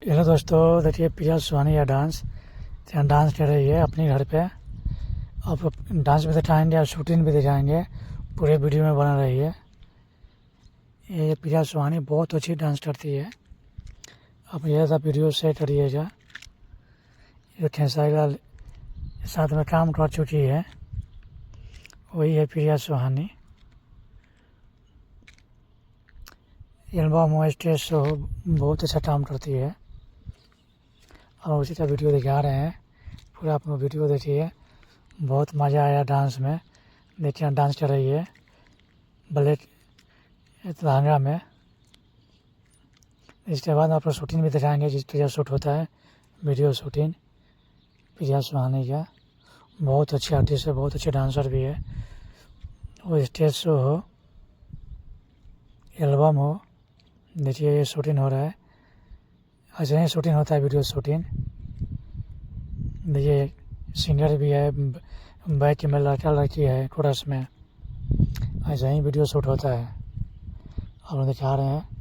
Hello दोस्तों, देखिए प्रिया सुहानी या डांस डांस कर रही है अपने घर पे। अब डांस भी दिखाएंगे और शूटिंग भी दिखाएंगे, पूरे वीडियो में बना रही है। ये प्रिया सुहानी बहुत अच्छी डांस करती है। अब यह सब वीडियो शेयर करिएगा। ये खेसारी लाल साथ में काम कर चुकी है, वही है प्रिया सुहानी। एल्बम हो, स्टेज शो हो, बहुत अच्छा काम करती है और उसी का वीडियो दिखा रहे हैं। पूरा आप लोग वीडियो देखिए, बहुत मज़ा आया डांस में। देखिए डांस कर रही है ब्लैक लहंगा में। इसके बाद आप लोग शूटिंग भी दिखाएंगे, जिस तरह शूट होता है वीडियो शूटिंग प्रिया सुहानी का। बहुत अच्छी आर्टिस्ट है, बहुत अच्छे डांसर भी है। वो स्टेज शो हो, एल्बम हो, देखिए ये शूटिंग हो रहा है। ऐसे ही शूटिंग होता है वीडियो शूटिंग। देखिए सिंगर भी है, बैक में लड़का लड़की है कोरस में। ऐसा ही वीडियो शूट होता है, हम लोग दिखा रहे हैं।